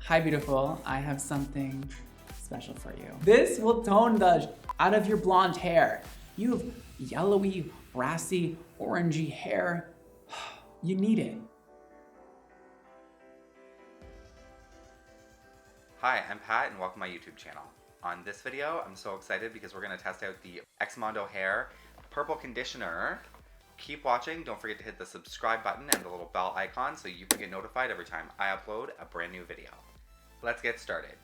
Hi beautiful, I have something special for you. This will tone the out of your blonde hair. You have yellowy, brassy, orangey hair. You need it. Hi, I'm Pat and welcome to my YouTube channel. On this video, I'm so excited because we're going to test out the XMONDO Hair Purple Conditioner. Keep watching, don't forget to hit the subscribe button and the little bell icon so you can get notified every time I upload a brand new video. Let's get started.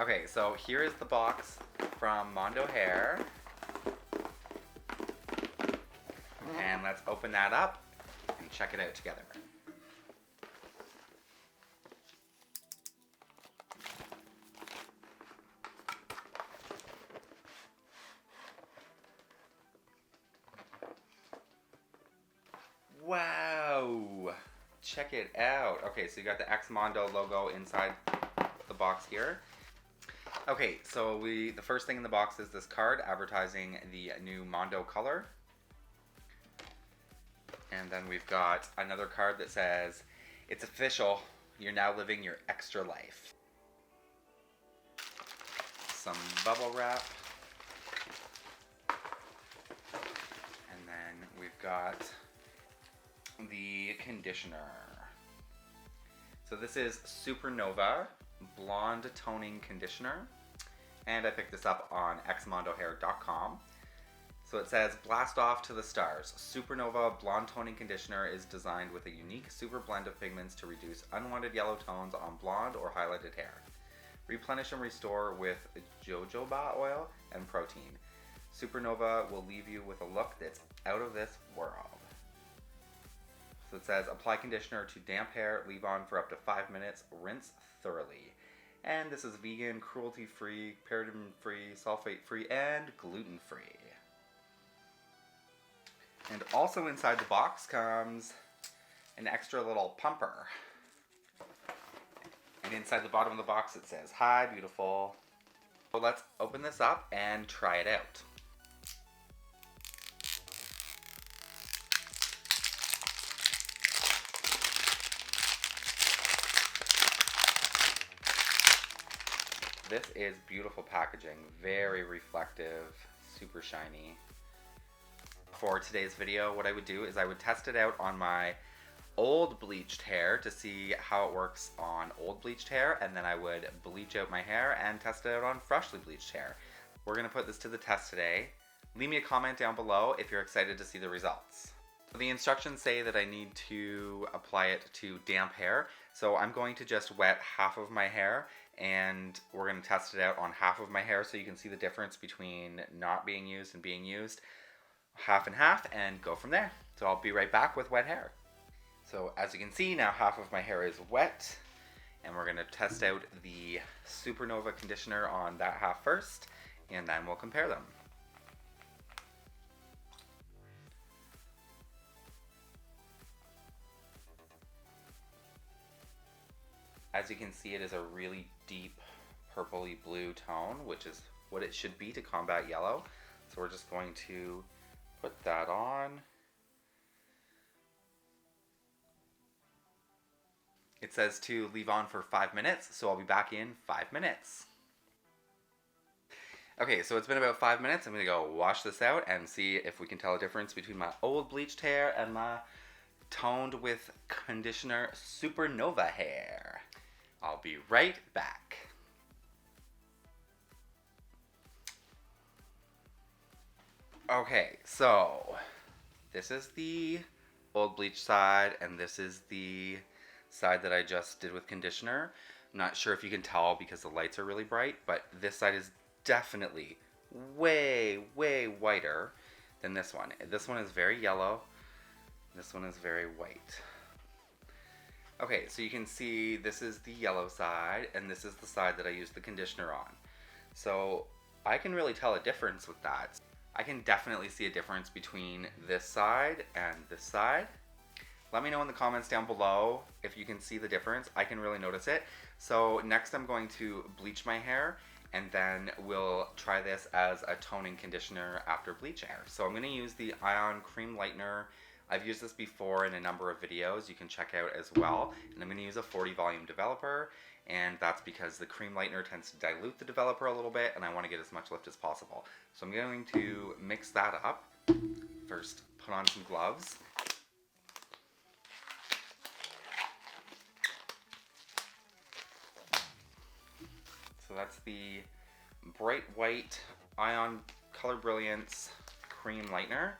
Okay, so here is the box from Mondo Hair. And let's open that up and check it out together. Wow! Check it out. Okay, so you got the XMONDO logo inside the box here. Okay, so the first thing in the box is this card advertising the new Mondo color. And then we've got another card that says, "It's official, you're now living your extra life." Some bubble wrap. And then we've got the conditioner. So this is Supernova Blonde Toning Conditioner. And I picked this up on xmondohair.com. So it says, "Blast off to the stars. Supernova Blonde Toning Conditioner is designed with a unique super blend of pigments to reduce unwanted yellow tones on blonde or highlighted hair. Replenish and restore with jojoba oil and protein. Supernova will leave you with a look that's out of this world." So it says, "Apply conditioner to damp hair, leave on for up to 5 minutes, rinse thoroughly." And this is vegan, cruelty-free, paraben-free, sulfate-free, and gluten-free. And also inside the box comes an extra little pumper. And inside the bottom of the box it says, "Hi, beautiful." So let's open this up and try it out. This is beautiful packaging, very reflective, super shiny. For today's video, what I would do is I would test it out on my old bleached hair to see how it works on old bleached hair, and then I would bleach out my hair and test it out on freshly bleached hair. We're going to put this to the test today. Leave me a comment down below if you're excited to see the results. The instructions say that I need to apply it to damp hair, so I'm going to just wet half of my hair and we're going to test it out on half of my hair so you can see the difference between not being used and being used. Half and half, and go from there. So I'll be right back with wet hair. So as you can see, now half of my hair is wet, and we're going to test out the Supernova conditioner on that half first, and then we'll compare them. As you can see, it is a really deep purpley blue tone, which is what it should be to combat yellow. So we're just going to put that on. It says to leave on for 5 minutes, so I'll be back in 5 minutes. Okay, so it's been about 5 minutes. I'm gonna go wash this out and see if we can tell a difference between my old bleached hair and my toned with conditioner Supernova hair. I'll be right back. Okay, so this is the old bleach side, and this is the side that I just did with conditioner. I'm not sure if you can tell because the lights are really bright, but this side is definitely way, way whiter than this one. This one is very yellow. This one is very white. Okay, so you can see this is the yellow side, and this is the side that I used the conditioner on. So I can really tell a difference with that. I can definitely see a difference between this side and this side. Let me know in the comments down below if you can see the difference. I can really notice it. So next I'm going to bleach my hair, and then we'll try this as a toning conditioner after bleaching. So I'm going to use the Ion Cream Lightener. I've used this before in a number of videos you can check out as well. And I'm going to use a 40 volume developer, and that's because the cream lightener tends to dilute the developer a little bit, and I want to get as much lift as possible. So I'm going to mix that up. First, put on some gloves. So that's the Bright White Ion Color Brilliance Cream Lightener,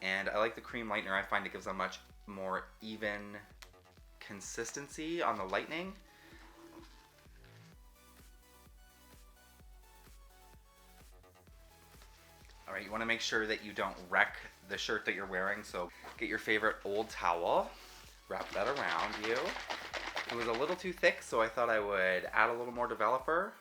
and I like the cream lightener. I find it gives a much more even consistency on the lightening. Alright, you want to make sure that you don't wreck the shirt that you're wearing, so get your favorite old towel, wrap that around you. It was a little too thick, so I thought I would add a little more developer.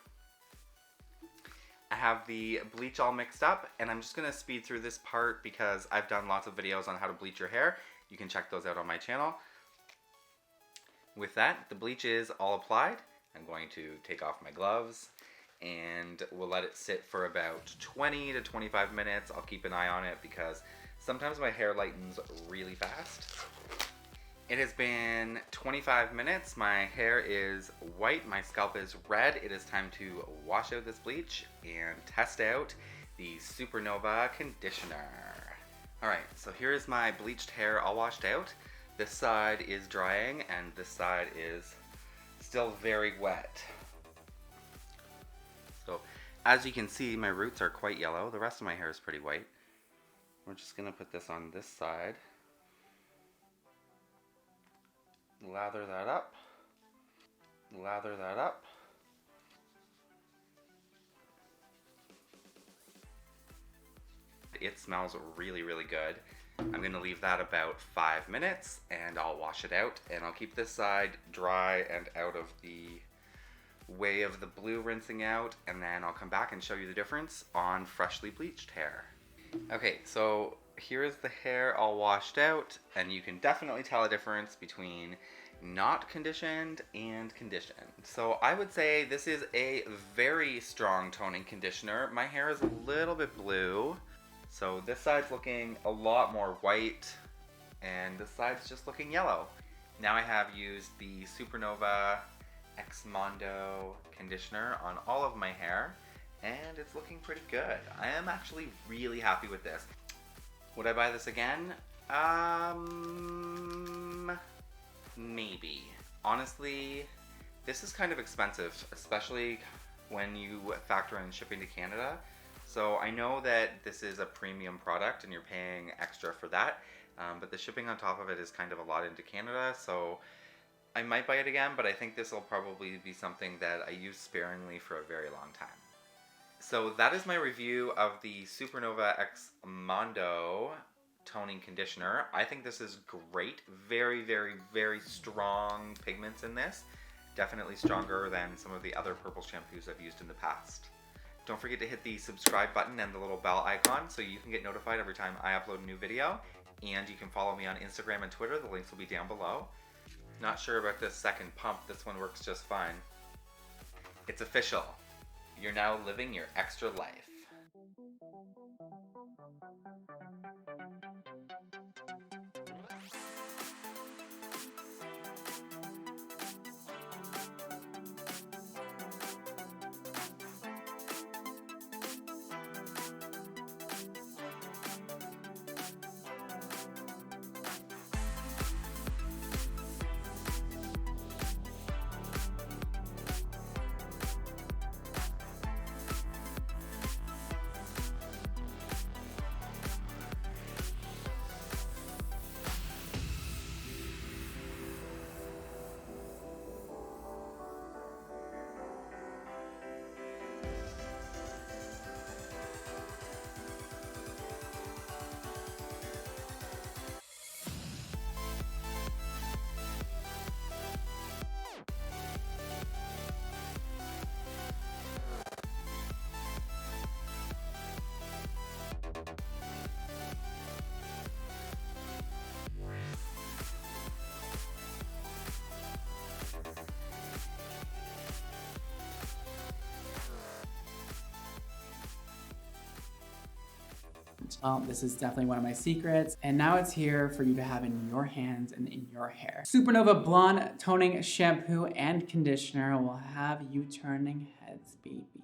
I have the bleach all mixed up, and I'm just going to speed through this part because I've done lots of videos on how to bleach your hair. You can check those out on my channel. With that, the bleach is all applied. I'm going to take off my gloves, and we'll let it sit for about 20 to 25 minutes. I'll keep an eye on it because sometimes my hair lightens really fast. It has been 25 minutes. My hair is white, my scalp is red. It is time to wash out this bleach and test out the Supernova conditioner. Alright, so here's my bleached hair all washed out. This side is drying and this side is still very wet. So as you can see, my roots are quite yellow. The rest of my hair is pretty white. We're just gonna put this on this side. Lather that up. Lather that up. It smells really, really good. I'm gonna leave that about 5 minutes and I'll wash it out, and I'll keep this side dry and out of the way of the blue rinsing out, and then I'll come back and show you the difference on freshly bleached hair. Okay, so here is the hair all washed out, and you can definitely tell a difference between not conditioned and conditioned. So I would say this is a very strong toning conditioner. My hair is a little bit blue, so this side's looking a lot more white, and this side's just looking yellow. Now I have used the Supernova XMONDO conditioner on all of my hair, and it's looking pretty good. I am actually really happy with this. Would I buy this again? Maybe. Honestly, this is kind of expensive, especially when you factor in shipping to Canada. So I know that this is a premium product and you're paying extra for that, but the shipping on top of it is kind of a lot into Canada, so I might buy it again, but I think this will probably be something that I use sparingly for a very long time. So that is my review of the Supernova XMONDO toning conditioner. I think this is great. Very, very, very strong pigments in this. Definitely stronger than some of the other purple shampoos I've used in the past. Don't forget to hit the subscribe button and the little bell icon so you can get notified every time I upload a new video. And you can follow me on Instagram and Twitter. The links will be down below. Not sure about this second pump. This one works just fine. It's official. You're now living your extra life. well, this is definitely one of my secrets. And now it's here for you to have in your hands and in your hair. Supernova Blonde Toning Shampoo and Conditioner will have you turning heads, baby.